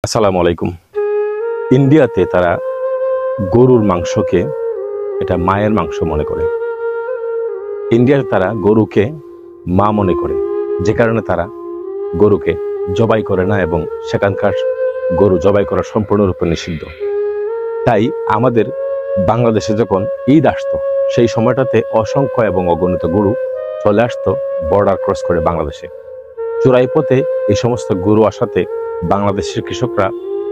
আসসালামু আলাইকুম। ইন্ডিয়াতে তারা গরুর মাংসকে এটা মায়ের মাংস মনে করে। ইন্ডিয়াতে তারা গরুকে মা মনে করে, যে কারণে তারা গরুকে জবাই করে না এবং সেখানকার গরু জবাই করা সম্পূর্ণরূপে নিষিদ্ধ। তাই আমাদের বাংলাদেশে যখন ঈদ আসতো, সেই সময়টাতে অসংখ্য এবং অগণিত গরু চলে আসতো বর্ডার ক্রস করে বাংলাদেশে। চোরাই পথে এই সমস্ত গরু আসাতে বাংলাদেশের কৃষকরা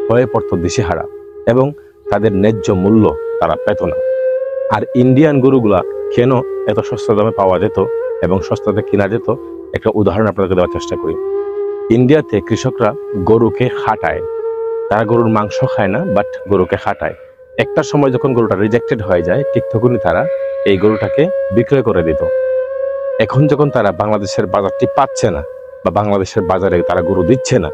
হয়ে পড়তো দিশেহারা এবং তাদের ন্যায্য মূল্য তারা পেত না। আর ইন্ডিয়ান গরুগুলা কেন এত সস্তা দামে পাওয়া যেত এবং সস্তাতে কিনা যেত, একটা উদাহরণ আপনাদেরকে দেওয়ার চেষ্টা করি। ইন্ডিয়াতে কৃষকরা গরুকে খাটায়, তারা গরুর মাংস খায় না, বাট গরুকে খাটায়। একটা সময় যখন গরুটা রিজেক্টেড হয়ে যায়, ঠিক তখনই তারা এই গরুটাকে বিক্রয় করে দিত। এখন যখন তারা বাংলাদেশের বাজারটি পাচ্ছে না বা বাংলাদেশের বাজারে তারা গরু দিচ্ছে না,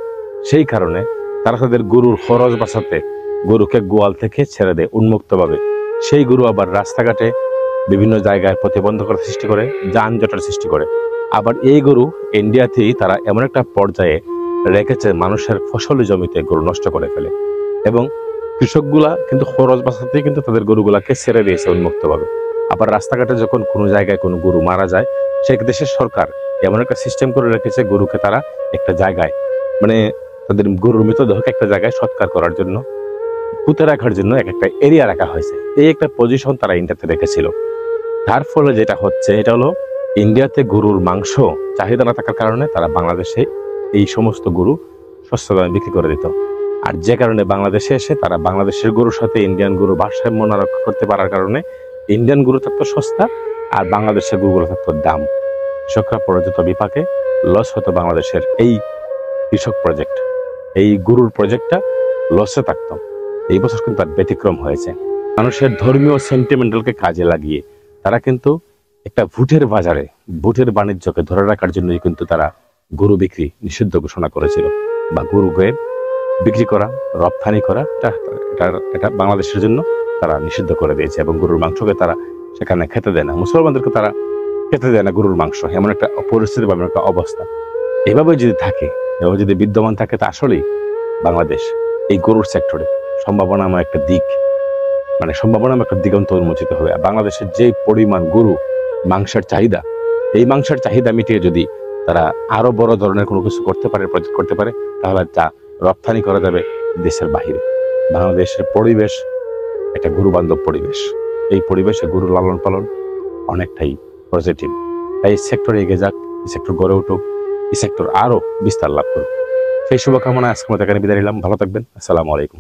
সেই কারণে তারা তাদের গরুর খরচ বাঁচাতে গরুকে গোয়াল থেকে ছেড়ে দেয় উন্মুক্তভাবে। সেই গরু আবার রাস্তাঘাটে বিভিন্ন জায়গায় প্রতিবন্ধকতা সৃষ্টি করে, যানজটের সৃষ্টি করে। আবার এই গরু ইন্ডিয়াতেই তারা এমন একটা পর্যায়ে রেখেছে, মানুষের ফসলি জমিতে গরু নষ্ট করে ফেলে এবং কৃষকগুলা কিন্তু খরচ বাঁচাতেই কিন্তু তাদের গরুগুলাকে ছেড়ে দিয়েছে উন্মুক্তভাবে। আবার রাস্তাঘাটে যখন কোনো জায়গায় কোনো গরু মারা যায়, সেই দেশের সরকার এমন একটা সিস্টেম করে রেখেছে, গরুকে তারা একটা জায়গায়, মানে তাদের গরুর মৃতদেহকে একটা জায়গায় সৎকার করার জন্য, পুঁতে রাখার জন্য একটা এরিয়া রাখা হয়েছে। এই একটা পজিশন তারা ইন্ডিয়াতে রেখেছিল। তার ফলে যেটা হচ্ছে, এটা হলো ইন্ডিয়াতে গরুর মাংস চাহিদা না থাকার কারণে তারা বাংলাদেশে এই সমস্ত গরু সস্তা দামে বিক্রি করে দিত। আর যে কারণে বাংলাদেশে এসে তারা বাংলাদেশের গরুর সাথে ইন্ডিয়ান গরুর ভারসাম্য না রক্ষা করতে পারার কারণে ইন্ডিয়ান গরু থাকতো সস্তা আর বাংলাদেশের গরুগুলো থাকতো দাম। কৃষকরা পরাজিত, বিপাকে লস হতো। বাংলাদেশের এই কৃষক প্রজেক্ট, এই গরুর প্রজেক্টটা লসে থাকতো। এই বছর কিন্তু তার ব্যতিক্রম হয়েছে। মানুষের ধর্মীয় সেন্টিমেন্টালকে কাজে লাগিয়ে তারা কিন্তু একটা ভোটের বাজারে, ভোটের বাণিজ্যকে ধরে রাখার জন্যই কিন্তু তারা গরু বিক্রি নিষিদ্ধ ঘোষণা করেছিল, বা গরুকে বিক্রি করা, রপ্তানি করা এটা বাংলাদেশের জন্য তারা নিষিদ্ধ করে দিয়েছে। এবং গরুর মাংসকে তারা সেখানে খেতে দেয় না, মুসলমানদেরকে তারা খেতে দেয় না গরুর মাংস। এমন একটা পরিস্থিতি বা এমন একটা অবস্থা এভাবে যদি থাকে, এভাবে যদি বিদ্যমান থাকে, তা আসলেই বাংলাদেশ এই গরুর সেক্টরে সম্ভাবনাময় একটা দিক, মানে সম্ভাবনাময় একটা দিগন্ত উন্মোচিত হবে। আর বাংলাদেশের যে পরিমাণ গরু মাংসের চাহিদা, এই মাংসের চাহিদা মিটিয়ে যদি তারা আরো বড় ধরনের কোনো কিছু করতে পারে, প্রজেক্ট করতে পারে, তাহলে তা রপ্তানি করা যাবে দেশের বাহিরে। বাংলাদেশের পরিবেশ একটা গরু বান্ধব পরিবেশ। এই পরিবেশে গরু লালন পালন অনেকটাই পজিটিভ। তাই এই সেক্টরে এগিয়ে যাক, এই সেক্টর গড়ে উঠুক, এই সেক্টর আরো বিস্তার লাভ করুক। সেই শুভকামনা আজকে মতো এখানে বিদায় নিলাম। ভালো থাকবেন। আসসালামু আলাইকুম।